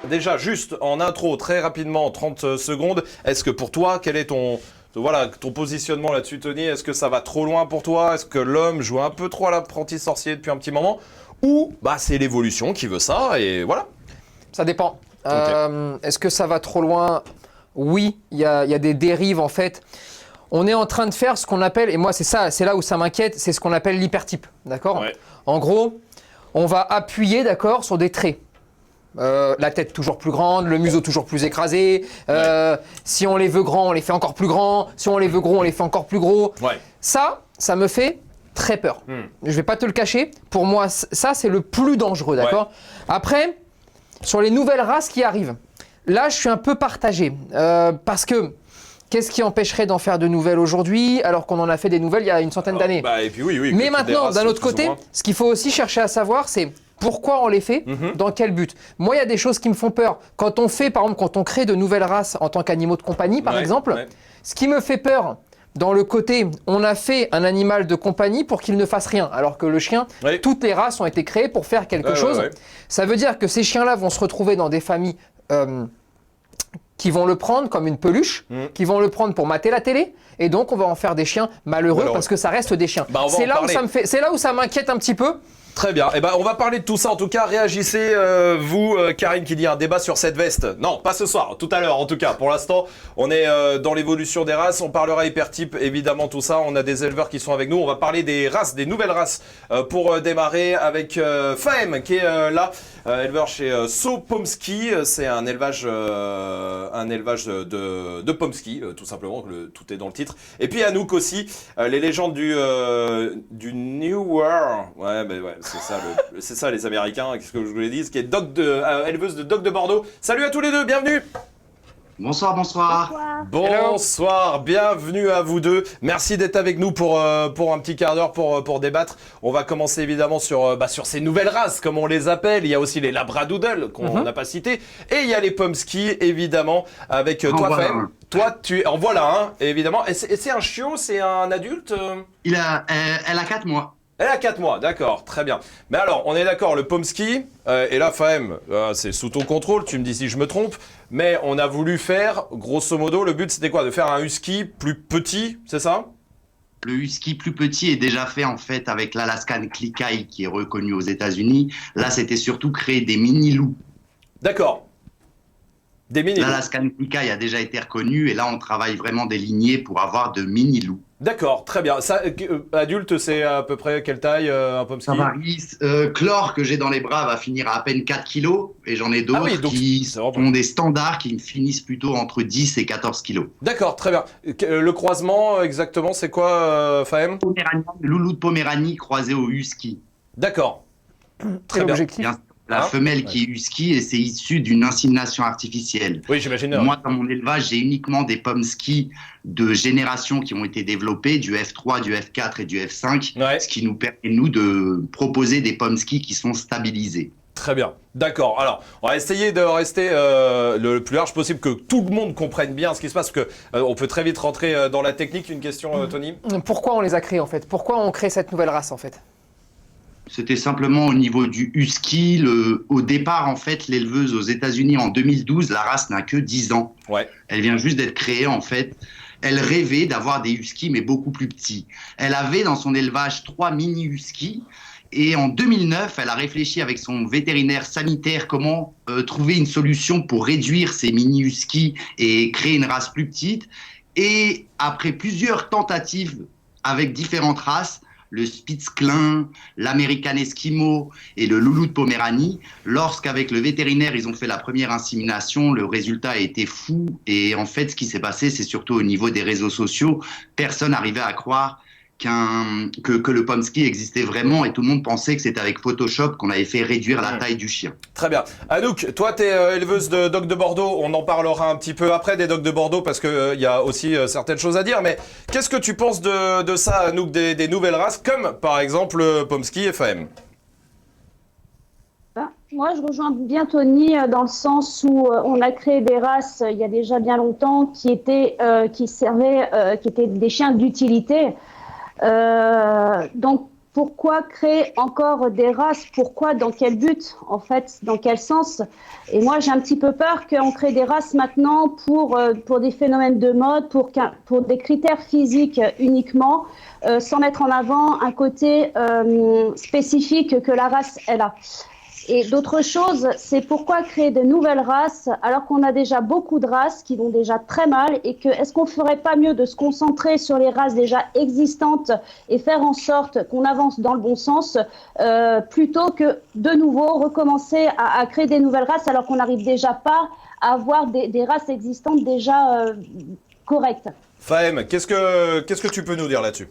déjà, juste en intro, très rapidement, 30 secondes, est-ce que pour toi, quel est ton positionnement là-dessus, Tony? Est-ce que ça va trop loin pour toi? Est-ce que l'homme joue un peu trop à l'apprenti sorcier depuis un petit moment? Ou c'est l'évolution qui veut ça et voilà? Ça dépend. Okay. Est-ce que ça va trop loin? Oui, il y a des dérives en fait. On est en train de faire ce qu'on appelle, et moi c'est là où ça m'inquiète, c'est ce qu'on appelle l'hypertype, d'accord? Ouais. En gros, on va appuyer, d'accord, sur des traits. La tête toujours plus grande, le museau toujours plus écrasé. Si on les veut grands, on les fait encore plus grands. Si on les veut gros, on les fait encore plus gros. Ouais. Ça me fait très peur. Je vais pas te le cacher. Pour moi, ça c'est le plus dangereux, d'accord? Ouais. Après, sur les nouvelles races qui arrivent, là je suis un peu partagé parce que qu'est-ce qui empêcherait d'en faire de nouvelles aujourd'hui alors qu'on en a fait des nouvelles il y a une centaine d'années? Et puis oui, mais maintenant, d'un autre côté, ce qu'il faut aussi chercher à savoir, c'est pourquoi on les fait, dans quel but. Moi, il y a des choses qui me font peur. Quand on fait, par exemple, quand on crée de nouvelles races en tant qu'animaux de compagnie, par exemple, ce qui me fait peur, dans le côté, on a fait un animal de compagnie pour qu'il ne fasse rien, alors que le chien, toutes les races ont été créées pour faire quelque chose. Ça veut dire que ces chiens-là vont se retrouver dans des familles qui vont le prendre comme une peluche, qui vont le prendre pour mater la télé, et donc on va en faire des chiens malheureux parce que ça reste des chiens. C'est là où ça m'inquiète un petit peu. Très bien. On va parler de tout ça. En tout cas, réagissez, vous, Karine, qui dit un débat sur cette veste. Non, pas ce soir. Tout à l'heure, en tout cas. Pour l'instant, on est dans l'évolution des races. On parlera hypertype, évidemment, tout ça. On a des éleveurs qui sont avec nous. On va parler des races, des nouvelles races pour démarrer avec Fahem, qui est là, éleveur chez Sopomski. C'est un élevage de Pomsky, tout simplement. Tout est dans le titre. Et puis Anouk aussi, les légendes du New World. Ouais. C'est ça les Américains, qu'est-ce que je vous l'ai dit, qui est éleveuse de Dogue de Bordeaux. Salut à tous les deux, bienvenue. Bonsoir. Bonsoir, bienvenue à vous deux. Merci d'être avec nous pour un petit quart d'heure pour débattre. On va commencer évidemment sur ces nouvelles races, comme on les appelle. Il y a aussi les Labradoodle qu'on n'a pas cités. Et il y a les Pomsky, évidemment, avec toi, Fahem. Toi, tu es... En voilà un, évidemment. Et c'est un chiot, c'est un adulte Elle a 4 mois. Elle a 4 mois, d'accord, très bien. Mais alors, on est d'accord, le Pomsky, et là, Fahem, c'est sous ton contrôle, tu me dis si je me trompe, mais on a voulu faire, grosso modo, le but c'était quoi? De faire un husky plus petit, c'est ça? Le husky plus petit est déjà fait en fait avec l'Alaskan Klickies qui est reconnu aux États-Unis. Là, c'était surtout créer des mini-loups. D'accord. Des mini-loups. L'Alaskan Klickies a déjà été reconnu et là, on travaille vraiment des lignées pour avoir de mini-loups. D'accord, très bien. Ça, adulte, c'est à peu près quelle taille un Pomsky? Ça varie. Chlore que j'ai dans les bras va finir à peine 4 kilos et j'en ai d'autres qui sont des standards qui me finissent plutôt entre 10 et 14 kilos. D'accord, très bien. Le croisement, exactement, c'est quoi, Fahem? Le loulou de Poméranie croisé au husky. D'accord. Très bien. La femelle qui est husky et c'est issu d'une insémination artificielle. Oui, j'imagine. Moi, dans mon élevage, j'ai uniquement des Pomsky de génération qui ont été développés, du F3, du F4 et du F5, ce qui nous permet, nous, de proposer des Pomsky qui sont stabilisés. Très bien, d'accord. Alors, on va essayer de rester le plus large possible, que tout le monde comprenne bien ce qui se passe, parce qu'on peut très vite rentrer dans la technique. Une question, Tony? Pourquoi on les a créés, en fait? Pourquoi on crée cette nouvelle race, en fait? C'était simplement au niveau du husky. Au départ, en fait, l'éleveuse aux États-Unis en 2012, la race n'a que 10 ans. Ouais. Elle vient juste d'être créée, en fait. Elle rêvait d'avoir des huskies, mais beaucoup plus petits. Elle avait dans son élevage 3 mini-huskies. Et en 2009, elle a réfléchi avec son vétérinaire sanitaire comment trouver une solution pour réduire ces mini-huskies et créer une race plus petite. Et après plusieurs tentatives avec différentes races, le Spitzklin, l'American Eskimo et le loulou de Poméranie. Lorsqu'avec le vétérinaire, ils ont fait la première insémination, le résultat a été fou. Et en fait, ce qui s'est passé, c'est surtout au niveau des réseaux sociaux. Personne n'arrivait à croire que le Pomsky existait vraiment et tout le monde pensait que c'était avec Photoshop qu'on avait fait réduire la taille du chien. Très bien. Anouk, toi, tu es éleveuse de dogs de Bordeaux. On en parlera un petit peu après des dogs de Bordeaux parce qu'il y a aussi certaines choses à dire. Mais qu'est-ce que tu penses de ça, Anouk, des nouvelles races comme par exemple Pomsky et Fahem? Moi, je rejoins bien Tony dans le sens où on a créé des races il y a déjà bien longtemps qui étaient des chiens d'utilité. Donc, pourquoi créer encore des races? Pourquoi? Dans quel but? En fait, dans quel sens? Et moi, j'ai un petit peu peur qu'on crée des races maintenant pour des phénomènes de mode, pour des critères physiques uniquement, sans mettre en avant un côté spécifique que la race, elle a. Et d'autres choses, c'est pourquoi créer de nouvelles races alors qu'on a déjà beaucoup de races qui vont déjà très mal et que est-ce qu'on ferait pas mieux de se concentrer sur les races déjà existantes et faire en sorte qu'on avance dans le bon sens plutôt que de nouveau recommencer à créer des nouvelles races alors qu'on n'arrive déjà pas à avoir des races existantes déjà correctes. Fahem, qu'est-ce que tu peux nous dire là-dessus?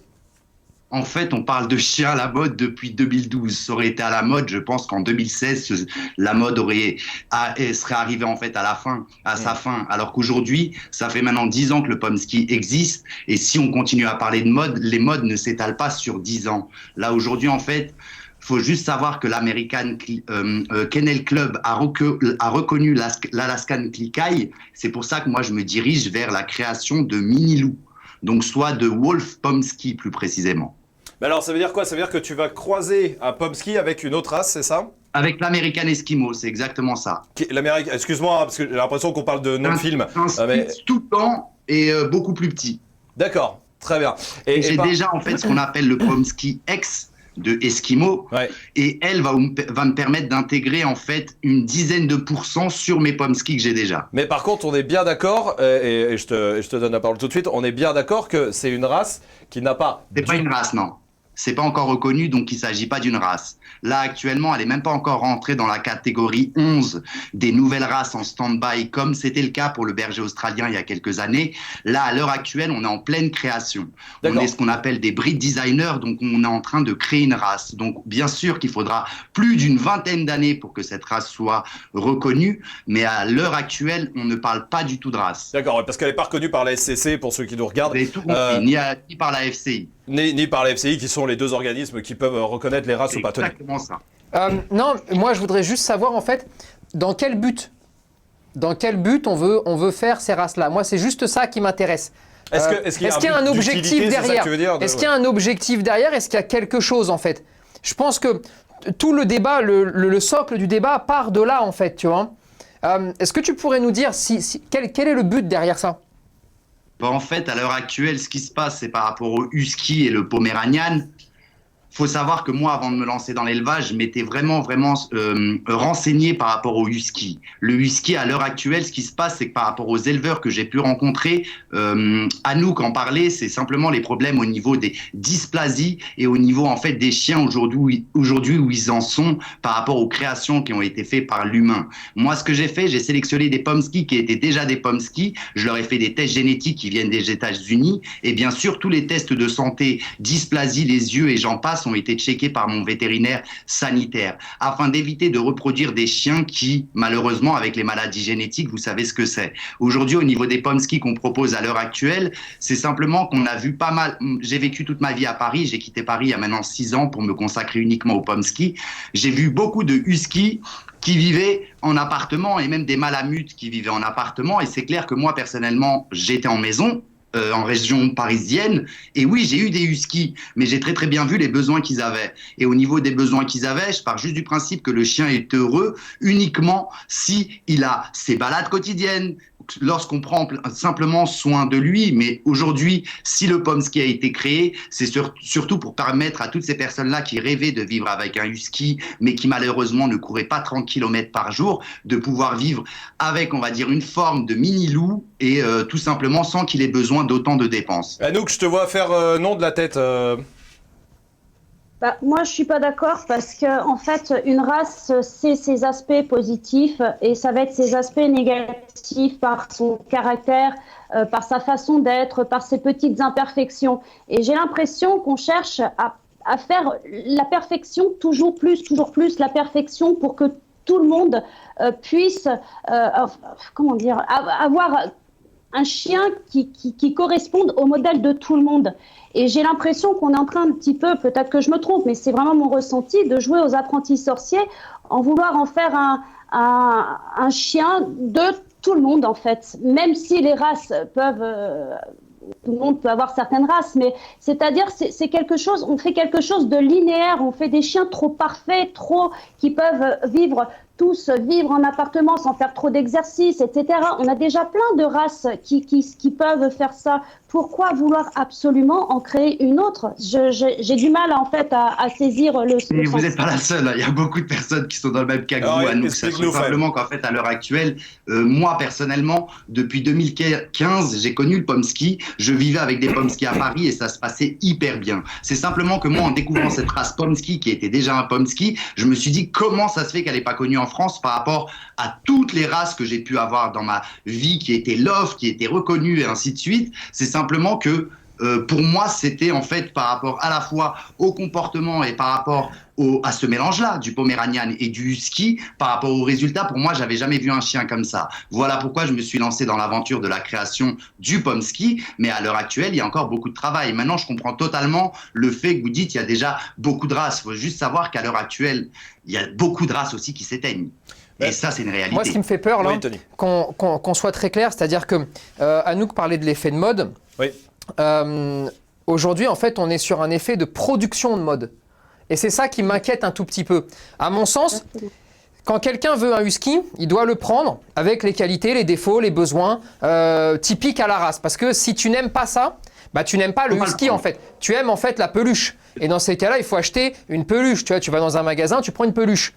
En fait, on parle de chiens à la mode depuis 2012. Ça aurait été à la mode, je pense qu'en 2016, la mode serait arrivée en fait à sa fin. Alors qu'aujourd'hui, ça fait maintenant 10 ans que le pomsky existe. Et si on continue à parler de mode, les modes ne s'étalent pas sur 10 ans. Là, aujourd'hui, en fait, faut juste savoir que l'American Kennel Club a reconnu l'Alaskan Klikay. C'est pour ça que moi, je me dirige vers la création de mini-loups. Donc, soit de Wolf Pomsky, plus précisément. Mais alors, ça veut dire quoi? Ça veut dire que tu vas croiser un pomsky avec une autre race, c'est ça? Avec l'American Eskimo, c'est exactement ça. Excuse-moi, parce que j'ai l'impression qu'on parle de non-film. Tout le temps et beaucoup plus petit. D'accord, très bien. Et j'ai déjà en fait ce qu'on appelle le Pomsky X de Eskimo, ouais. Et elle va me permettre d'intégrer en fait une dizaine de % sur mes pomsky que j'ai déjà. Mais par contre, on est bien d'accord, et je te donne la parole tout de suite, on est bien d'accord que c'est une race qui n'a pas... C'est pas une race, non. C'est pas encore reconnu, donc il ne s'agit pas d'une race. Là, actuellement, elle n'est même pas encore rentrée dans la catégorie 11 des nouvelles races en stand-by, comme c'était le cas pour le berger australien il y a quelques années. Là, à l'heure actuelle, on est en pleine création. On est ce qu'on appelle des breed designers, donc on est en train de créer une race. Donc, bien sûr qu'il faudra plus d'une vingtaine d'années pour que cette race soit reconnue, mais à l'heure actuelle, on ne parle pas du tout de race. D'accord, parce qu'elle n'est pas reconnue par la SCC, pour ceux qui nous regardent. Vous avez tout compris, ni par la FCI. Ni par la FCI, qui sont les deux organismes qui peuvent reconnaître les races ou pas. Exactement ça. Non, moi je voudrais juste savoir en fait, dans quel but on veut faire ces races-là. Moi c'est juste ça qui m'intéresse. Est-ce qu'il y a un objectif derrière? Est-ce qu'il y a un objectif derrière? Est-ce qu'il y a quelque chose en fait? Je pense que tout le débat, le socle du débat part de là en fait, tu vois. Est-ce que tu pourrais nous dire quel est le but derrière ça? En fait, à l'heure actuelle, ce qui se passe, c'est par rapport au husky et le poméranian. Faut savoir que moi, avant de me lancer dans l'élevage, je m'étais vraiment renseigné par rapport au husky. Le husky, à l'heure actuelle, ce qui se passe, c'est que par rapport aux éleveurs que j'ai pu rencontrer, Anouk en parlait, c'est simplement les problèmes au niveau des dysplasies et au niveau en fait des chiens aujourd'hui où ils en sont par rapport aux créations qui ont été faites par l'humain. Moi, ce que j'ai fait, j'ai sélectionné des pomsky qui étaient déjà des pomsky. Je leur ai fait des tests génétiques qui viennent des États-Unis et bien sûr tous les tests de santé, dysplasie, les yeux et j'en passe ont été checkés par mon vétérinaire sanitaire afin d'éviter de reproduire des chiens qui, malheureusement, avec les maladies génétiques, vous savez ce que c'est. Aujourd'hui, au niveau des pomsky qu'on propose à l'heure actuelle, c'est simplement qu'on a vu pas mal. J'ai vécu toute ma vie à Paris. J'ai quitté Paris il y a maintenant 6 ans pour me consacrer uniquement aux pomsky. J'ai vu beaucoup de husky qui vivaient en appartement et même des malamutes qui vivaient en appartement. Et c'est clair que moi, personnellement, j'étais en maison. En région parisienne, et oui, j'ai eu des huskies, mais j'ai très très bien vu les besoins qu'ils avaient. Et au niveau des besoins qu'ils avaient, je pars juste du principe que le chien est heureux uniquement si il a ses balades quotidiennes, lorsqu'on prend simplement soin de lui. Mais aujourd'hui, si le pomsky a été créé, c'est surtout pour permettre à toutes ces personnes-là qui rêvaient de vivre avec un husky, mais qui malheureusement ne couraient pas 30 km par jour, de pouvoir vivre avec, on va dire, une forme de mini-loup et tout simplement sans qu'il ait besoin d'autant de dépenses. Anouk, je te vois faire non de la tête. Moi, je suis pas d'accord parce que en fait, une race, c'est ses aspects positifs et ça va être ses aspects négatifs par son caractère, par sa façon d'être, par ses petites imperfections. Et j'ai l'impression qu'on cherche à faire la perfection toujours plus la perfection pour que tout le monde puisse, avoir un chien qui corresponde au modèle de tout le monde. Et j'ai l'impression qu'on est en train un petit peu, peut-être que je me trompe, mais c'est vraiment mon ressenti, de jouer aux apprentis sorciers en vouloir en faire un chien de tout le monde, en fait. Même si les races peuvent tout le monde peut avoir certaines races, mais c'est-à-dire c'est quelque chose, on fait quelque chose de linéaire, on fait des chiens trop parfaits, qui peuvent tous vivre en appartement sans faire trop d'exercice, etc. On a déjà plein de races qui peuvent faire ça. Pourquoi vouloir absolument en créer une autre? J'ai du mal en fait à saisir le Mais sens. vous n'êtes pas la seule, il y a beaucoup de personnes qui sont dans le même cas que vous, Anouk. Ça fait simplement qu'en fait, à l'heure actuelle, moi personnellement, depuis 2015, j'ai connu le Pomsky. Je vivais avec des Pomsky à Paris et ça se passait hyper bien. C'est simplement que moi, en découvrant cette race Pomsky, qui était déjà un Pomsky, je me suis dit comment ça se fait qu'elle n'est pas connue en France par rapport à toutes les races que j'ai pu avoir dans ma vie, qui étaient love, qui étaient reconnues et ainsi de suite. C'est simplement que pour moi, c'était en fait par rapport à la fois au comportement et par rapport à ce mélange-là, du Poméranian et du Husky, par rapport aux résultats, pour moi, j'avais jamais vu un chien comme ça. Voilà pourquoi je me suis lancé dans l'aventure de la création du Pomsky, mais à l'heure actuelle, il y a encore beaucoup de travail. Maintenant, je comprends totalement le fait que vous dites qu'il y a déjà beaucoup de races. Il faut juste savoir qu'à l'heure actuelle, il y a beaucoup de races aussi qui s'éteignent. Et ça, c'est une réalité. Moi, ce qui me fait peur, là, Oui, qu'on soit très clair, c'est-à-dire que Anouk parlait de l'effet de mode. Oui. Aujourd'hui, en fait, on est sur un effet de production de mode. Et c'est ça qui m'inquiète un tout petit peu. À mon sens, quand quelqu'un veut un husky, il doit le prendre avec les qualités, les défauts, les besoins typiques à la race. Parce que si tu n'aimes pas ça, bah, tu n'aimes pas le husky en fait. Tu aimes en fait la peluche. Et dans ces cas-là, il faut acheter une peluche. Tu vois, tu vas dans un magasin, tu prends une peluche.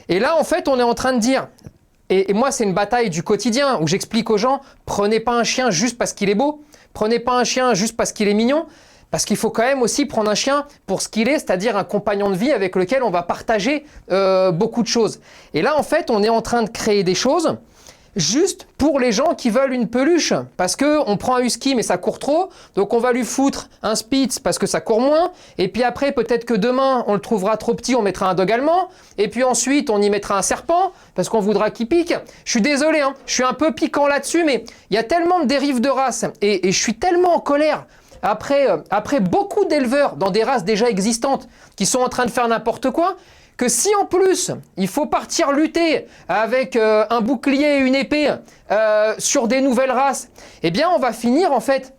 Et là, en fait, on est en train de dire, et moi, c'est une bataille du quotidien où j'explique aux gens, prenez pas un chien juste parce qu'il est beau, prenez pas un chien juste parce qu'il est mignon, parce qu'il faut quand même aussi prendre un chien pour ce qu'il est, c'est-à-dire un compagnon de vie avec lequel on va partager beaucoup de choses. Et là, en fait, on est en train de créer des choses juste pour les gens qui veulent une peluche. Parce qu'on prend un husky, mais ça court trop, donc on va lui foutre un spitz parce que ça court moins, et puis après, peut-être que demain, on le trouvera trop petit, on mettra un dog allemand, et puis ensuite, on y mettra un serpent, parce qu'on voudra qu'il pique. Je suis désolé, hein, je suis un peu piquant là-dessus, mais il y a tellement de dérives de races, et je suis tellement en colère après beaucoup d'éleveurs dans des races déjà existantes qui sont en train de faire n'importe quoi, que si en plus il faut partir lutter avec un bouclier et une épée sur des nouvelles races, eh bien on va finir en fait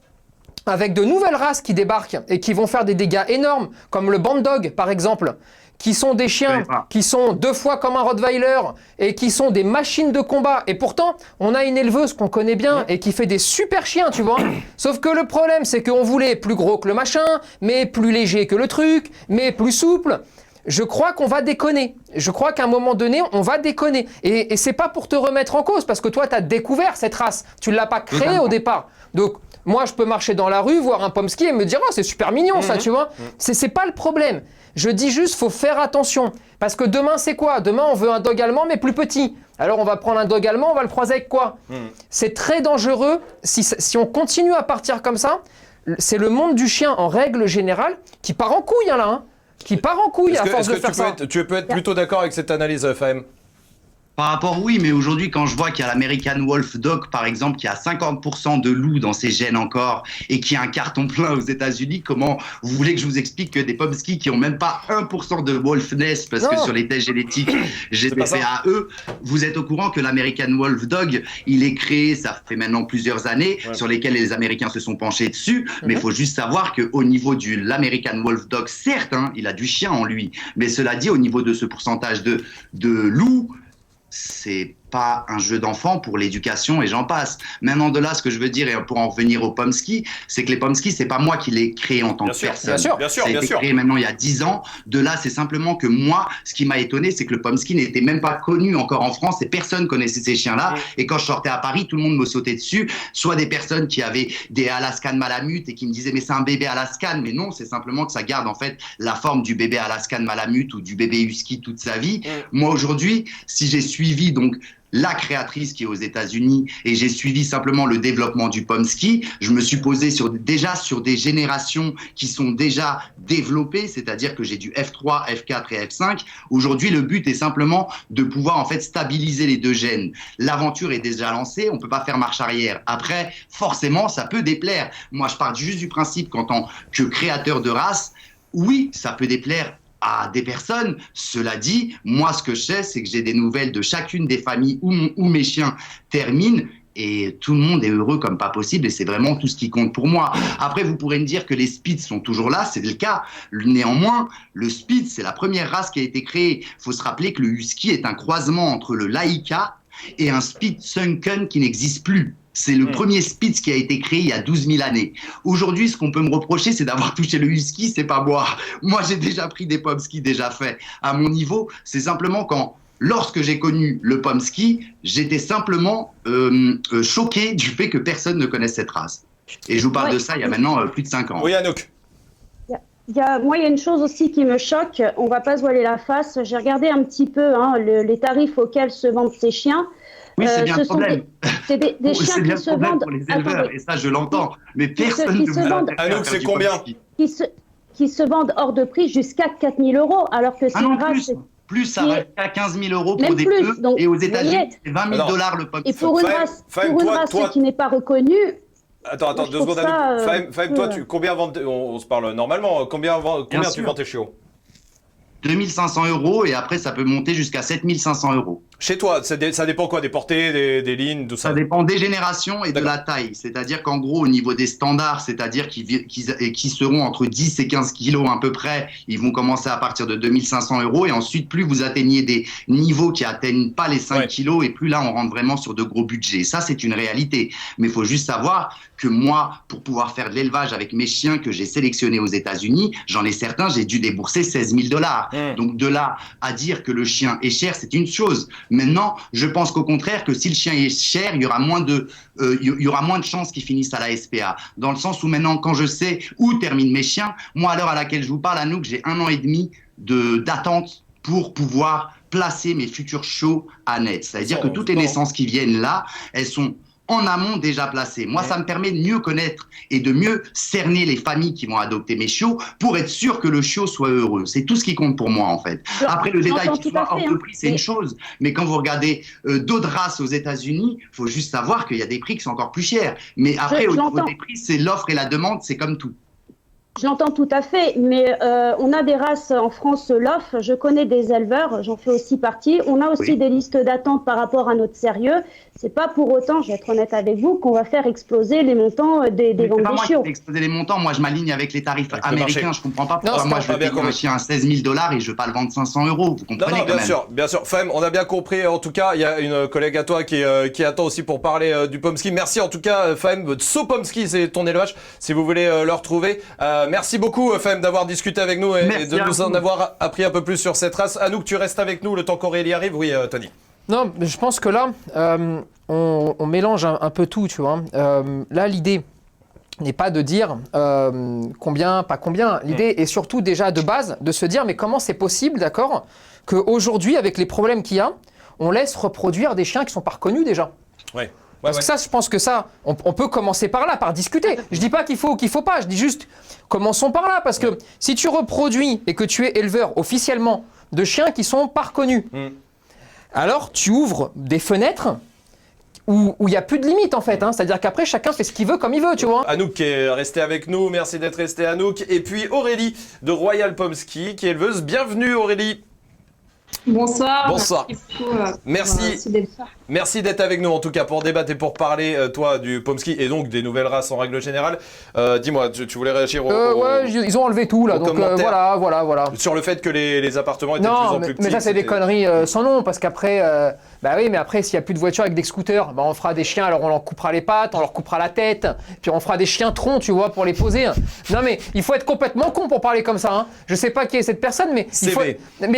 avec de nouvelles races qui débarquent et qui vont faire des dégâts énormes, comme le Bandog par exemple, qui sont des chiens qui sont 2 fois comme un Rottweiler et qui sont des machines de combat. Et pourtant, on a une éleveuse qu'on connaît bien et qui fait des super chiens, tu vois. Sauf que le problème, c'est qu'on voulait plus gros que le machin, mais plus léger que le truc, mais plus souple. Je crois qu'on va déconner. Je crois qu'à un moment donné, on va déconner. Et c'est pas pour te remettre en cause, parce que toi, tu as découvert cette race. Tu ne l'as pas créée au départ. Donc, moi, je peux marcher dans la rue, voir un Pomsky et me dire « Oh, c'est super mignon, ça, tu vois ?» C'est pas le problème. Je dis juste, faut faire attention. Parce que demain, c'est quoi? Demain, on veut un dog allemand, mais plus petit. Alors, on va prendre un dog allemand, on va le croiser avec quoi? C'est très dangereux. Si on continue à partir comme ça, c'est le monde du chien, en règle générale, qui part en couille, hein, là. Hein, qui part en couille à force de faire ça. Tu peux être plutôt d'accord avec cette analyse, Fahem? Par rapport, oui, mais aujourd'hui, quand je vois qu'il y a l'American Wolf Dog, par exemple, qui a 50% de loup dans ses gènes encore, et qui a un carton plein aux États-Unis, comment vous voulez que je vous explique que des Pomsky qui ont même pas 1% de Wolfness, parce que sur les tests génétiques, j'ai fait à eux, vous êtes au courant que l'American Wolf Dog, il est créé, ça fait maintenant plusieurs années, sur lesquelles les Américains se sont penchés dessus, mais il faut juste savoir qu'au niveau de l'American Wolf Dog, certes, hein, il a du chien en lui, mais cela dit, au niveau de ce pourcentage de loup, c'est pas un jeu d'enfant pour l'éducation et j'en passe. Maintenant de là, ce que je veux dire, et pour en revenir aux Pomsky, c'est que les Pomsky, c'est pas moi qui les créé en tant que personne. Ça a été créé maintenant il y a 10 ans. De là, c'est simplement que moi, ce qui m'a étonné, c'est que le Pomsky n'était même pas connu encore en France et personne connaissait ces chiens-là. Et quand je sortais à Paris, tout le monde me sautait dessus. Soit des personnes qui avaient des Alaskan Malamute et qui me disaient mais c'est un bébé Alaskan. Mais non, c'est simplement que ça garde en fait la forme du bébé Alaskan Malamute ou du bébé Husky toute sa vie. Moi aujourd'hui, si j'ai suivi donc la créatrice qui est aux États-Unis et j'ai suivi simplement le développement du Pomsky, je me suis posé déjà sur des générations qui sont déjà développées, c'est-à-dire que j'ai du F3, F4 et F5. Aujourd'hui, le but est simplement de pouvoir en fait stabiliser les deux gènes. L'aventure est déjà lancée, on peut pas faire marche arrière. Après, forcément, ça peut déplaire. Moi, je pars juste du principe qu'en tant que créateur de race, oui, ça peut déplaire à des personnes. Cela dit, moi, ce que je sais, c'est que j'ai des nouvelles de chacune des familles où mes chiens terminent et tout le monde est heureux comme pas possible et c'est vraiment tout ce qui compte pour moi. Après, vous pourrez me dire que les Spitz sont toujours là, c'est le cas. Néanmoins, le Spitz, c'est la première race qui a été créée. Il faut se rappeler que le Husky est un croisement entre le Laika et un Spitz Sunken qui n'existe plus. C'est le premier Spitz qui a été créé il y a 12 000 années. Aujourd'hui, ce qu'on peut me reprocher, c'est d'avoir touché le Husky, c'est pas moi. Moi, j'ai déjà pris des Pomsky déjà faits. À mon niveau, c'est simplement lorsque j'ai connu le Pomsky, j'étais simplement choqué du fait que personne ne connaisse cette race. Et je vous parle de ça il y a maintenant plus de 5 ans. Oui, Anouk. Moi, il y a une chose aussi qui me choque. On ne va pas se voiler la face. J'ai regardé un petit peu les tarifs auxquels se vendent ces chiens. Oui, c'est bien le problème. C'est des chiens qui se vendent pour les éleveurs, et ça, je l'entends. Mais personne ne vous intéresse. Anouk, c'est combien qui se vendent hors de prix jusqu'à 4 000 €, alors que c'est une race... Plus, ça va à 15 000 € pour des bœufs, et aux États-Unis, c'est 20 000 $ le Pomsky. Et pour une race qui n'est pas reconnue... Attends, 2 secondes, Anouk. Fahim, toi, combien on se parle normalement, combien tu vends tes chiots? 2 500 € et après ça peut monter jusqu'à 7 500 €. Chez toi, ça dépend quoi? Des portées, des lignes, tout ça? Ça dépend des générations et de la taille. C'est-à-dire qu'en gros, au niveau des standards, c'est-à-dire qui seront entre 10 et 15 kilos à peu près, ils vont commencer à partir de 2 500 € et ensuite, plus vous atteignez des niveaux qui atteignent pas les 5 kilos et plus là, on rentre vraiment sur de gros budgets. Ça, c'est une réalité. Mais il faut juste savoir que moi, pour pouvoir faire de l'élevage avec mes chiens que j'ai sélectionnés aux États-Unis, j'en ai certains, j'ai dû débourser 16 000 $. Donc de là à dire que le chien est cher, c'est une chose. Maintenant, je pense qu'au contraire, que si le chien est cher, il y aura moins de chances qu'il finisse à la SPA. Dans le sens où maintenant, quand je sais où terminent mes chiens, moi, à l'heure à laquelle je vous parle, Anouk, j'ai 1 an et demi d'attente pour pouvoir placer mes futurs chiots à net. C'est-à-dire que toutes les naissances qui viennent là, elles sont en amont déjà placées. Moi, ça me permet de mieux connaître et de mieux cerner les familles qui vont adopter mes chiots pour être sûr que le chiot soit heureux. C'est tout ce qui compte pour moi, en fait. Après, le détail qui soit hors de prix, c'est une chose. Mais quand vous regardez d'autres races aux États-Unis, il faut juste savoir qu'il y a des prix qui sont encore plus chers. Mais après, au niveau des prix, c'est l'offre et la demande, c'est comme tout. Je l'entends tout à fait, mais on a des races en France, l'offre. Je connais des éleveurs, j'en fais aussi partie. On a aussi des listes d'attente par rapport à notre sérieux. C'est pas pour autant, je vais être honnête avec vous, qu'on va faire exploser les montants des ventes des chiots. Exploser les montants, moi je m'aligne avec les tarifs américains. Je comprends pas pourquoi moi je vais payer un chien à 16 000 $ et je vais pas le vendre 500 €. Vous comprenez? Non, bien sûr. Fahim, on a bien compris. En tout cas, il y a une collègue à toi qui attend aussi pour parler du Pomsky. Merci en tout cas, Fahim. So Pomsky, c'est ton élevage. Si vous voulez le retrouver, merci beaucoup, Fahim, d'avoir discuté avec nous et de nous en avoir appris un peu plus sur cette race. Anouk, tu restes avec nous le temps qu'Aurélie arrive. Oui, Tony. Non, je pense que là, on mélange un peu tout, tu vois. Là, l'idée n'est pas de dire combien, pas combien. L'idée est surtout déjà de base de se dire mais comment c'est possible, d'accord, qu'aujourd'hui, avec les problèmes qu'il y a, on laisse reproduire des chiens qui sont pas reconnus déjà. Ouais. Parce que ça, je pense que ça, on peut commencer par là, par discuter. Je dis pas qu'il faut ou qu'il faut pas, je dis juste commençons par là, parce que si tu reproduis et que tu es éleveur officiellement de chiens qui sont pas reconnus, alors tu ouvres des fenêtres où il n'y a plus de limite en fait. C'est-à-dire qu'après, chacun fait ce qu'il veut comme il veut, tu vois. Anouk qui est restée avec nous, merci d'être restée Anouk. Et puis Aurélie de Royal Pomsky qui est éleveuse. Bienvenue Aurélie. Bonsoir. Bonsoir. Merci d'être avec nous en tout cas pour débattre et pour parler toi du Pomsky et donc des nouvelles races en règle générale. Dis-moi, tu voulais réagir ouais, ils ont enlevé tout là, donc voilà. Sur le fait que les appartements étaient de plus en plus petits. Mais ça c'est des conneries sans nom parce qu'après, bah oui, mais après s'il n'y a plus de voitures avec des scooters, bah on fera des chiens, alors on leur coupera les pattes, on leur coupera la tête, puis on fera des chiens troncs, tu vois, pour les poser. Non mais il faut être complètement con pour parler comme ça. Je sais pas qui est cette personne, mais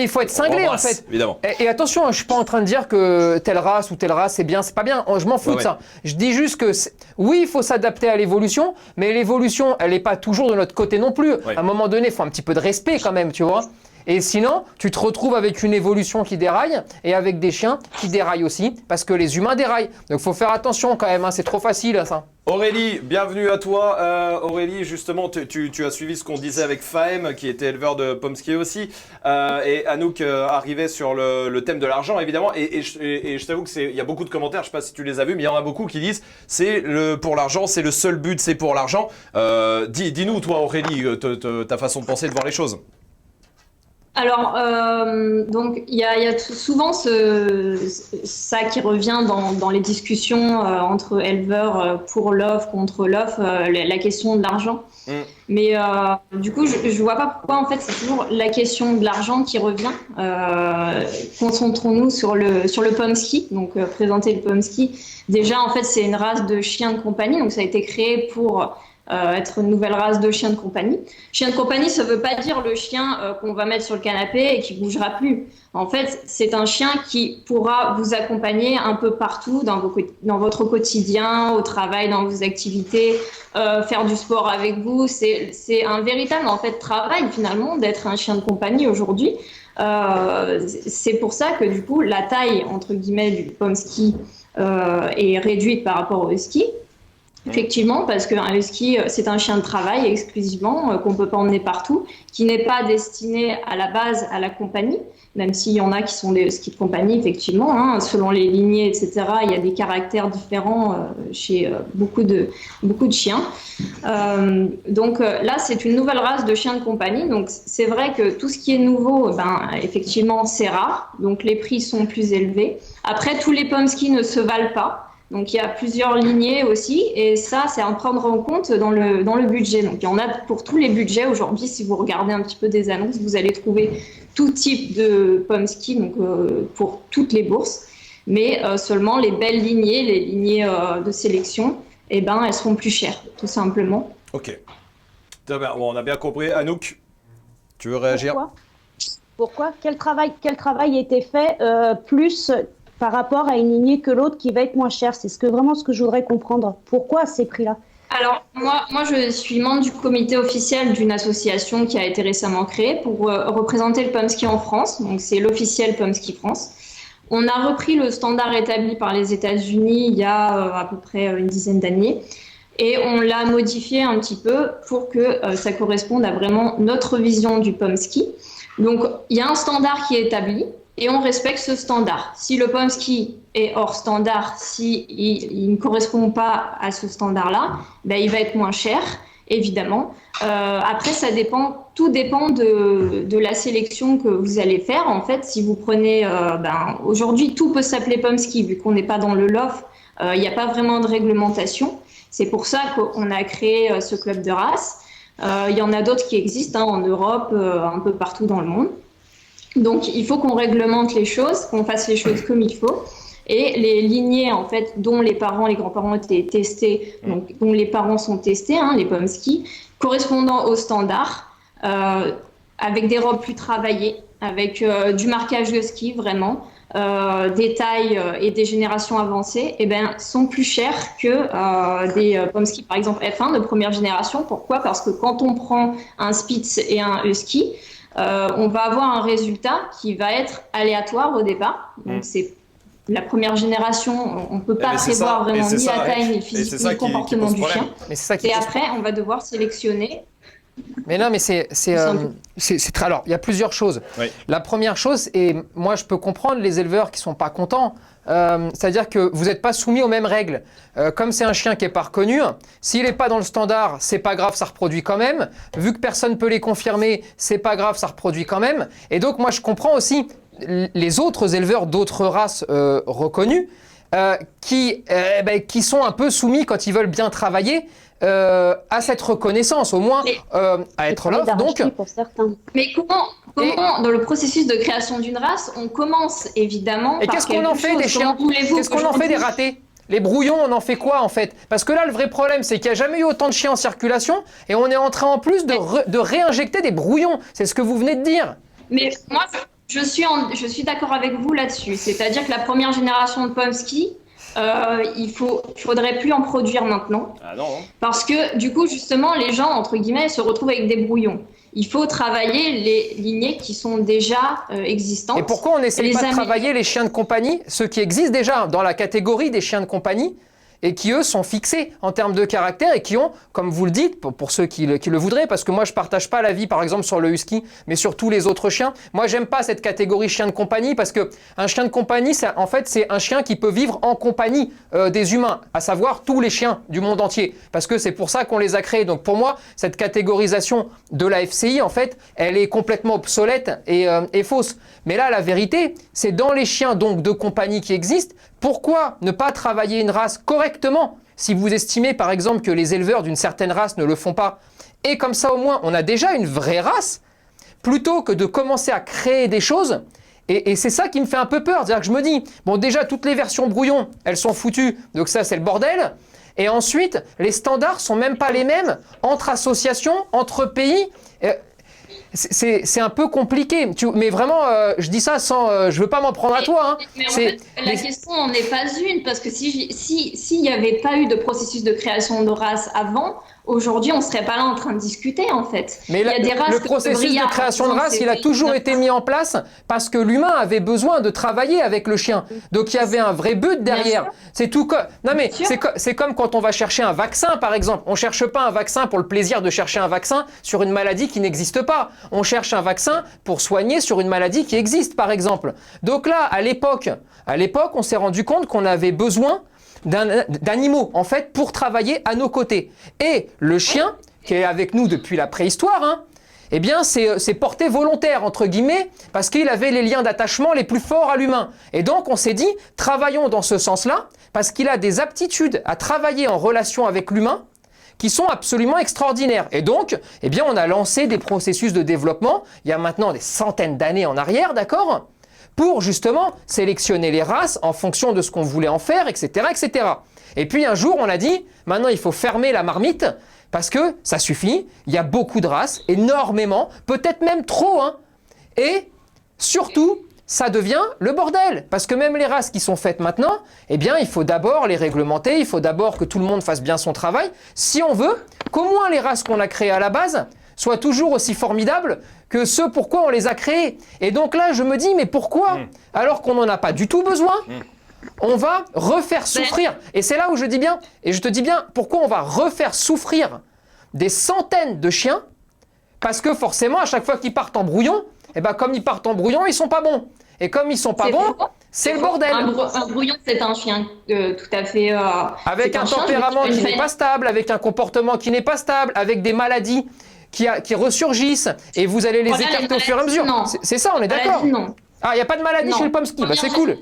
il faut être cinglé en fait. Évidemment. Et attention, je suis pas en train de dire que telle race ou telle race c'est bien, c'est pas bien. Je m'en fous de ça. Je dis juste que oui, il faut s'adapter à l'évolution, mais l'évolution, elle n'est pas toujours de notre côté non plus. À un moment donné, il faut un petit peu de respect quand même, tu vois. Et sinon, tu te retrouves avec une évolution qui déraille et avec des chiens qui déraillent aussi, parce que les humains déraillent. Donc il faut faire attention quand même, c'est trop facile ça. Aurélie, bienvenue à toi. Aurélie, justement, tu as suivi ce qu'on disait avec Fahim, qui était éleveur de Pomsky aussi. Et Anouk arrivait sur le thème de l'argent, évidemment. Et je t'avoue qu'il y a beaucoup de commentaires, je ne sais pas si tu les as vus, mais il y en a beaucoup qui disent pour l'argent, c'est le seul but, c'est pour l'argent. Dis-nous, toi, Aurélie, ta façon de penser, de voir les choses. Alors, donc il y a souvent ça qui revient dans les discussions entre éleveurs pour l'offre, contre l'offre, la question de l'argent. Mais du coup, je vois pas pourquoi en fait c'est toujours la question de l'argent qui revient. Concentrons-nous sur le Pomsky. Donc présenter le Pomsky. Déjà en fait c'est une race de chiens de compagnie, donc ça a été créé pour être une nouvelle race de chiens de compagnie. Chien de compagnie, ça ne veut pas dire le chien qu'on va mettre sur le canapé et qui ne bougera plus. En fait, c'est un chien qui pourra vous accompagner un peu partout dans votre quotidien, au travail, dans vos activités, faire du sport avec vous. C'est un véritable en fait, travail finalement d'être un chien de compagnie aujourd'hui. C'est pour ça que du coup, la taille entre guillemets du Pomsky est réduite par rapport au husky. Effectivement, parce qu'un husky, c'est un chien de travail exclusivement, qu'on ne peut pas emmener partout, qui n'est pas destiné à la base à la compagnie, même s'il y en a qui sont des huskies de compagnie, effectivement, hein, selon les lignées, etc. Il y a des caractères différents chez beaucoup de chiens. Donc là, c'est une nouvelle race de chiens de compagnie. Donc c'est vrai que tout ce qui est nouveau, effectivement, c'est rare. Donc les prix sont plus élevés. Après, tous les Pomsky ne se valent pas. Donc il y a plusieurs lignées aussi, et ça, c'est à prendre en compte dans le budget. Donc il y en a pour tous les budgets aujourd'hui. Si vous regardez un petit peu des annonces, vous allez trouver tout type de Pomsky, donc pour toutes les bourses. Mais seulement les belles lignées, les lignées de sélection, elles seront plus chères, tout simplement. Ok. Bon, on a bien compris. Anouk, tu veux réagir? Pourquoi Quel travail a été fait plus par rapport à une lignée que l'autre qui va être moins chère? C'est vraiment ce que je voudrais comprendre. Pourquoi ces prix-là? Alors, moi, je suis membre du comité officiel d'une association qui a été récemment créée pour représenter le Pomsky en France. Donc, c'est l'officiel Pomsky France. On a repris le standard établi par les États-Unis il y a à peu près une dizaine d'années. Et on l'a modifié un petit peu pour que ça corresponde à vraiment notre vision du Pomsky. Donc, il y a un standard qui est établi. Et on respecte ce standard. Si le Pomsky est hors standard, il ne correspond pas à ce standard-là, il va être moins cher, évidemment. Après, tout dépend de la sélection que vous allez faire. En fait, si vous prenez, aujourd'hui, tout peut s'appeler Pomsky, vu qu'on n'est pas dans le LOF, il n'y a pas vraiment de réglementation. C'est pour ça qu'on a créé ce club de race. Il y en a d'autres qui existent en Europe, un peu partout dans le monde. Donc, il faut qu'on réglemente les choses, qu'on fasse les choses comme il faut. Et les lignées, en fait, dont les grands-parents ont été testés, donc dont les parents sont testés, les Pomsky, correspondant aux standards, avec des robes plus travaillées, avec du marquage de ski, vraiment, des tailles et des générations avancées, sont plus chers que des Pomsky, par exemple F1 de première génération. Pourquoi? Parce que quand on prend un Spitz et un Husky, on va avoir un résultat qui va être aléatoire au départ. Donc c'est la première génération, on ne peut pas prévoir vraiment ni la taille, ni le physique, ni le comportement du chien. Et après, on va devoir sélectionner. Mais non, mais c'est très... Alors, il y a plusieurs choses. Oui. La première chose, et moi je peux comprendre les éleveurs qui ne sont pas contents, c'est-à-dire que vous n'êtes pas soumis aux mêmes règles. Comme c'est un chien qui n'est pas reconnu, s'il n'est pas dans le standard, c'est pas grave, ça reproduit quand même. Vu que personne ne peut les confirmer, c'est pas grave, ça reproduit quand même. Et donc moi je comprends aussi les autres éleveurs d'autres races reconnues qui sont un peu soumis quand ils veulent bien travailler à cette reconnaissance, au moins à être là. Donc, mais comment dans le processus de création d'une race, on commence évidemment. Et qu'est-ce qu'on en fait des chiens? Qu'est-ce qu'on en fait des ratés? Les brouillons, on en fait quoi en fait? Parce que là, le vrai problème, c'est qu'il n'y a jamais eu autant de chiens en circulation et on est en train en plus de réinjecter des brouillons. C'est ce que vous venez de dire. Mais moi, je suis d'accord avec vous là-dessus. C'est-à-dire que la première génération de Pomsky, il faudrait plus en produire maintenant. Ah non. Parce que du coup, justement, les gens, entre guillemets, se retrouvent avec des brouillons. Il faut travailler les lignées qui sont déjà existantes. Et pourquoi on n'essaie pas de travailler les chiens de compagnie, ceux qui existent déjà dans la catégorie des chiens de compagnie, et qui, eux, sont fixés en termes de caractère et qui ont, comme vous le dites, pour ceux qui le voudraient, parce que moi, je partage pas l'avis, par exemple, sur le husky, mais sur tous les autres chiens. Moi, j'aime pas cette catégorie chien de compagnie, parce que un chien de compagnie, en fait, c'est un chien qui peut vivre en compagnie des humains, à savoir tous les chiens du monde entier, parce que c'est pour ça qu'on les a créés. Donc, pour moi, cette catégorisation de la FCI, en fait, elle est complètement obsolète et fausse. Mais là, la vérité, c'est dans les chiens donc de compagnie qui existent, pourquoi ne pas travailler une race correctement si vous estimez par exemple que les éleveurs d'une certaine race ne le font pas? Et comme ça au moins on a déjà une vraie race, plutôt que de commencer à créer des choses. Et c'est ça qui me fait un peu peur, c'est-à-dire que je me dis, bon déjà toutes les versions brouillon, elles sont foutues, donc ça c'est le bordel. Et ensuite, les standards sont même pas les mêmes entre associations, entre pays. C'est un peu compliqué, mais vraiment, je dis ça sans, je veux pas m'en prendre à toi. Hein. Mais en fait, la question n'est pas une, parce que s'il n'y avait pas eu de processus de création de race avant, aujourd'hui, on ne serait pas là en train de discuter, en fait. Mais le processus de création de race, il a toujours été mis en place parce que l'humain avait besoin de travailler avec le chien. Donc, il y avait un vrai but derrière. C'est tout comme... Non, mais c'est comme quand on va chercher un vaccin, par exemple. On ne cherche pas un vaccin pour le plaisir de chercher un vaccin sur une maladie qui n'existe pas. On cherche un vaccin pour soigner sur une maladie qui existe, par exemple. Donc là, à l'époque, on s'est rendu compte qu'on avait besoin d'animaux, en fait, pour travailler à nos côtés. Et le chien, qui est avec nous depuis la préhistoire, hein, eh bien, c'est porté volontaire, entre guillemets, parce qu'il avait les liens d'attachement les plus forts à l'humain. Et donc, on s'est dit, travaillons dans ce sens-là, parce qu'il a des aptitudes à travailler en relation avec l'humain qui sont absolument extraordinaires. Et donc, eh bien, on a lancé des processus de développement, il y a maintenant des centaines d'années en arrière, d'accord ? Pour justement sélectionner les races en fonction de ce qu'on voulait en faire, etc., etc. Et puis un jour, on a dit, maintenant il faut fermer la marmite, parce que ça suffit, il y a beaucoup de races, énormément, peut-être même trop, hein. Et surtout, ça devient le bordel, parce que même les races qui sont faites maintenant, eh bien, il faut d'abord les réglementer, il faut d'abord que tout le monde fasse bien son travail, si on veut qu'au moins les races qu'on a créées à la base soient toujours aussi formidables que ce pourquoi on les a créés. Et donc là, je me dis, mais pourquoi, alors qu'on n'en a pas du tout besoin, on va refaire souffrir. Et c'est là où je dis bien, et je te dis bien, pourquoi on va refaire souffrir des centaines de chiens, parce que forcément, à chaque fois qu'ils partent en brouillon, eh ben, comme ils partent en brouillon, ils sont pas bons. Et comme ils sont pas bons, c'est le bordel. Un brouillon, c'est un chien tout à fait... avec un tempérament qui n'est pas stable, avec un comportement qui n'est pas stable, avec des maladies qui ressurgissent, et vous allez les écarter au fur et à mesure. C'est ça, on est d'accord. Ah, il n'y a pas de maladie chez le Pomsky, bah, c'est cool.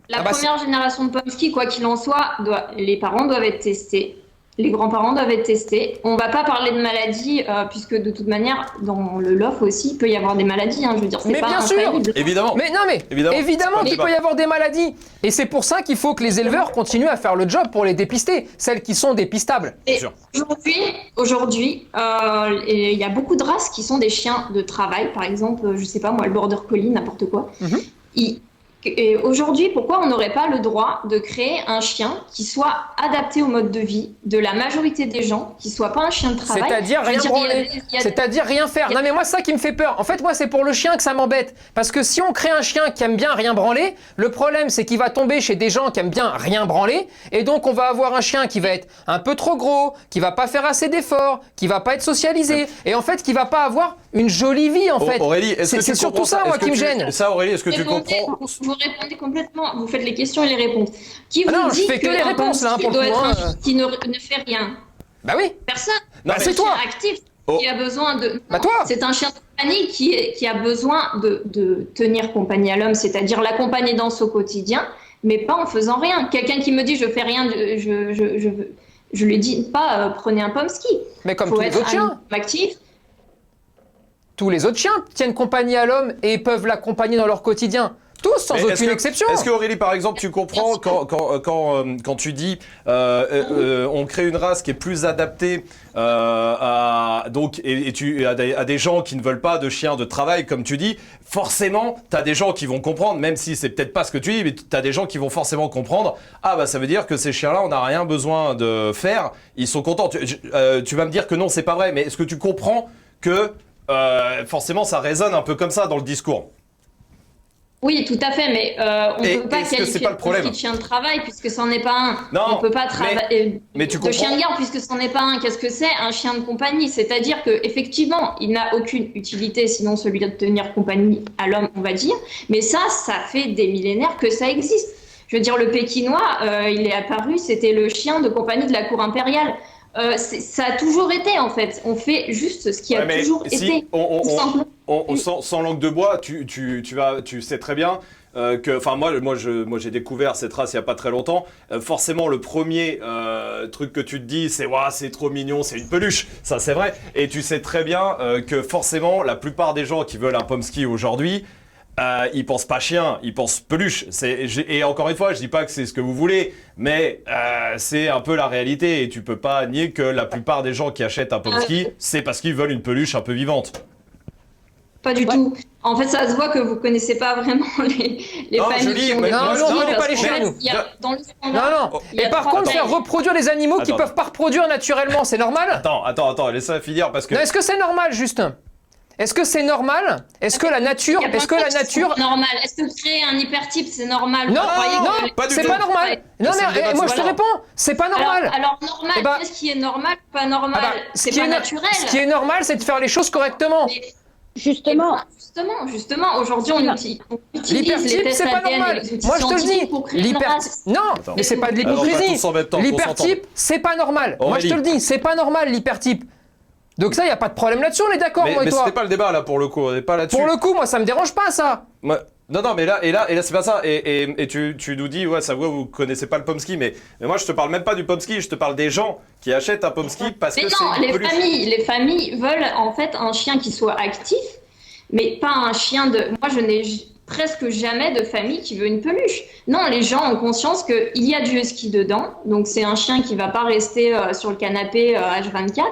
La première génération de Pomsky, quoi qu'il en soit, les parents doivent être testés. Les grands-parents doivent être testés. On ne va pas parler de maladies, puisque de toute manière, dans le LOF aussi, il peut y avoir des maladies. Hein, je veux dire, c'est mais pas bien sûr, évidemment. Mais non, mais évidemment qu'il peut y avoir des maladies. Et c'est pour ça qu'il faut que les éleveurs continuent à faire le job pour les dépister, celles qui sont dépistables. Aujourd'hui, il y a beaucoup de races qui sont des chiens de travail. Par exemple, je sais pas moi, le border collie, n'importe quoi. Et aujourd'hui, pourquoi on n'aurait pas le droit de créer un chien qui soit adapté au mode de vie de la majorité des gens, qui soit pas un chien de travail? C'est-à-dire rien branler, c'est-à-dire rien faire. Non mais moi, c'est ça qui me fait peur. En fait, moi, c'est pour le chien que ça m'embête. Parce que si on crée un chien qui aime bien rien branler, le problème, c'est qu'il va tomber chez des gens qui aiment bien rien branler. Et donc, on va avoir un chien qui va être un peu trop gros, qui va pas faire assez d'efforts, qui va pas être socialisé. Et en fait, qui va pas avoir une jolie vie, en fait. Aurélie, c'est surtout ça, moi, qui me gêne. Ça, Aurélie, est-ce que tu comprends? Vous répondez complètement, vous faites les questions et les réponses. Qui vous non, dit je fais que les réponses là pour doit être un toi. qui ne fait rien? Bah oui. Personne. Bah c'est toi. Un chien actif qui a besoin de. Bah toi. C'est un chien de compagnie qui a besoin de tenir compagnie à l'homme, c'est-à-dire l'accompagner dans son quotidien, mais pas en faisant rien. Quelqu'un qui me dit je fais rien, je lui dis pas prenez un Pomsky. Mais comme tous les autres chiens. Actif. Tous les autres chiens tiennent compagnie à l'homme et peuvent l'accompagner dans leur quotidien. Tous, sans aucune exception. Est-ce que Aurélie, par exemple, tu comprends quand tu dis on crée une race qui est plus adaptée à des gens qui ne veulent pas de chiens de travail, comme tu dis, forcément, tu as des gens qui vont comprendre, même si c'est peut-être pas ce que tu dis, mais tu as des gens qui vont forcément comprendre. Ah bah ça veut dire que ces chiens-là, on n'a rien besoin de faire, ils sont contents. Tu vas me dire que non, c'est pas vrai, mais est-ce que tu comprends que forcément ça résonne un peu comme ça dans le discours? Oui, tout à fait, mais on ne peut pas qualifier de chien de travail puisque c'en est pas un. Non, on ne peut pas travailler de chien de garde puisque c'en est pas un. Qu'est-ce que c'est un chien de compagnie? C'est-à-dire que effectivement, il n'a aucune utilité sinon celui de tenir compagnie à l'homme, on va dire. Mais ça fait des millénaires que ça existe. Je veux dire, le Pékinois, il est apparu, c'était le chien de compagnie de la cour impériale. Ça a toujours été en fait. On fait juste ce qui a toujours été. Sans langue de bois, tu sais très bien que, enfin moi j'ai découvert cette race il y a pas très longtemps. Forcément le premier truc que tu te dis c'est waouh c'est trop mignon, c'est une peluche, ça c'est vrai. Et tu sais très bien que forcément la plupart des gens qui veulent un pomsky aujourd'hui. Ils pensent pas chien, ils pensent peluche. Et encore une fois, je dis pas que c'est ce que vous voulez, mais c'est un peu la réalité. Et tu peux pas nier que la plupart des gens qui achètent un pomsky, c'est parce qu'ils veulent une peluche un peu vivante. Pas du tout. En fait, ça se voit que vous connaissez pas vraiment les familles. Non, on connaît pas les chiens, nous. Non. Et par contre, faire reproduire les animaux qui peuvent pas reproduire naturellement, c'est normal? Attends, laisse-moi finir parce que. Non, est-ce que c'est normal, juste? Est-ce que c'est normal? Est-ce que la nature... Normal. Est-ce que créer un hypertype, c'est normal? Non, c'est pas normal. Non, mais moi je te réponds, c'est pas normal. Alors normal, qu'est-ce qui est normal ou pas normal? C'est pas naturel. Ce qui est normal, c'est de faire les choses correctement. Justement, aujourd'hui on utilise l'hypertype, c'est pas normal. Moi je te le dis, non, mais c'est pas de l'hypocrisie. L'hypertype, c'est pas normal. Moi je te le dis, c'est pas normal l'hypertype. Donc ça, il n'y a pas de problème là-dessus, on est d'accord, moi et toi. Mais c'était pas le débat là pour le coup, on n'est pas là-dessus. Pour le coup, moi ça me dérange pas ça. Non, mais là c'est pas ça. Et tu nous dis, ouais, ça voit, vous connaissez pas le pomsky, mais moi je te parle même pas du pomsky, je te parle des gens qui achètent un pomsky parce que c'est une peluche. Les familles veulent en fait un chien qui soit actif, mais pas un chien de... Moi je n'ai presque jamais de famille qui veut une peluche. Non, les gens ont conscience qu'il y a du husky dedans, donc c'est un chien qui va pas rester sur le canapé H24.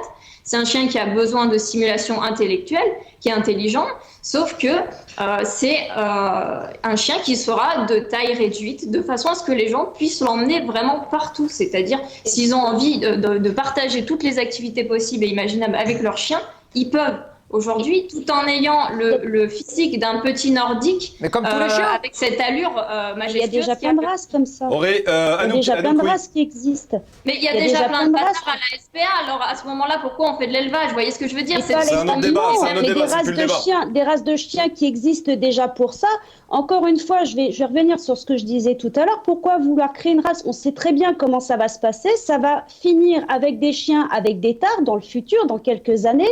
C'est un chien qui a besoin de stimulation intellectuelle, qui est intelligent, sauf que c'est un chien qui sera de taille réduite, de façon à ce que les gens puissent l'emmener vraiment partout. C'est-à-dire, s'ils ont envie de partager toutes les activités possibles et imaginables avec leur chien, ils peuvent. Aujourd'hui, tout en ayant le physique d'un petit nordique, mais comme tous les chiens, avec cette allure majestueuse. Il y a déjà plein de races comme ça. Il y a déjà plein de races qui existent. Mais il y a déjà plein de races à la SPA. Alors à ce moment-là, pourquoi on fait de l'élevage? Vous voyez ce que je veux dire? C'est un autre débat. Des races de chiens qui existent déjà pour ça. Encore une fois, je vais revenir sur ce que je disais tout à l'heure. Pourquoi vouloir créer une race? On sait très bien comment ça va se passer. Ça va finir avec des chiens avec des tares dans le futur, dans quelques années.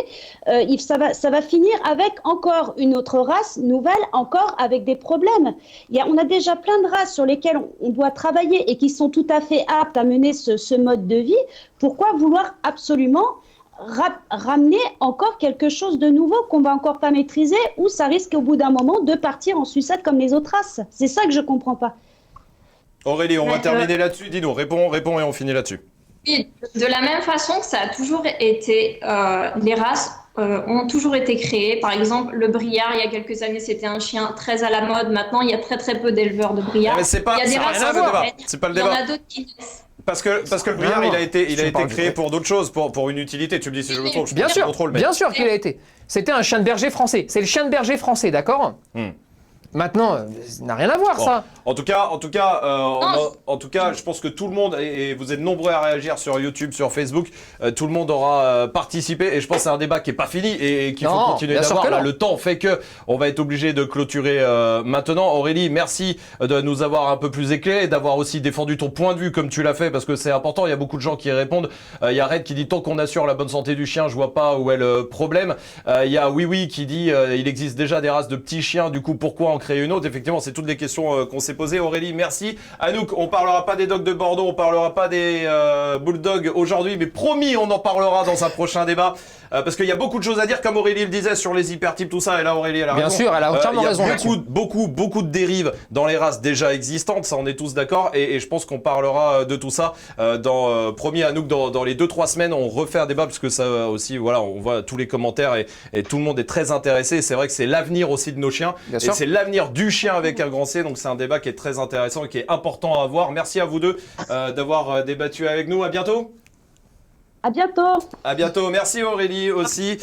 Ça va finir avec encore une autre race nouvelle, encore avec des problèmes. On a déjà plein de races sur lesquelles on doit travailler et qui sont tout à fait aptes à mener ce mode de vie. Pourquoi vouloir absolument ramener encore quelque chose de nouveau qu'on va encore pas maîtriser, ou ça risque au bout d'un moment de partir en sucette comme les autres races? C'est ça que je comprends pas. Aurélie, on va terminer là-dessus. Dis-nous, réponds et on finit là-dessus. Oui, de la même façon que ça a toujours été, les races ont toujours été créées. Par exemple, le briard, il y a quelques années, c'était un chien très à la mode. Maintenant, il y a très très peu d'éleveurs de briard. Mais c'est pas, il y a des races à voir. C'est pas le débat. Il y en a d'autres qui naissent. Parce que le briard, il a été créé pour d'autres choses, pour une utilité. Tu me dis si je me trompe. Bien sûr qu'il a été. C'était un chien de berger français. C'est le chien de berger français, d'accord? Maintenant, ça n'a rien à voir, ça. En tout cas, je pense que tout le monde, et vous êtes nombreux à réagir sur YouTube, sur Facebook, tout le monde aura participé, et je pense que c'est un débat qui est pas fini et qu'il faut continuer d'avoir. Là, le temps fait que on va être obligé de clôturer maintenant. Aurélie, merci de nous avoir un peu plus éclairé, d'avoir aussi défendu ton point de vue comme tu l'as fait, parce que c'est important. Il y a beaucoup de gens qui répondent. Il y a Red qui dit tant qu'on assure la bonne santé du chien, je vois pas où est le problème. Il y a Oui qui dit il existe déjà des races de petits chiens, du coup pourquoi en créer une autre? Effectivement, c'est toutes les questions qu'on s'est posées. Aurélie, merci. Anouk, on parlera pas des dogs de Bordeaux, on parlera pas des bulldogs aujourd'hui, mais promis, on en parlera dans un prochain débat. Parce qu'il y a beaucoup de choses à dire, comme Aurélie le disait, sur les hypertypes, tout ça. Et là, Aurélie, elle a raison. Bien sûr, elle a entièrement raison. Il y a beaucoup de dérives dans les races déjà existantes, ça on est tous d'accord. Et je pense qu'on parlera de tout ça promis, Anouk, dans les 2-3 semaines, on refait un débat, parce que ça aussi, voilà, on voit tous les commentaires et tout le monde est très intéressé. C'est vrai que c'est l'avenir aussi de nos chiens. Bien sûr. C'est l'avenir du chien avec un grand C, donc c'est un débat qui est très intéressant et qui est important à avoir. Merci à vous deux d'avoir débattu avec nous. À bientôt. À bientôt. À bientôt. Merci Aurélie aussi.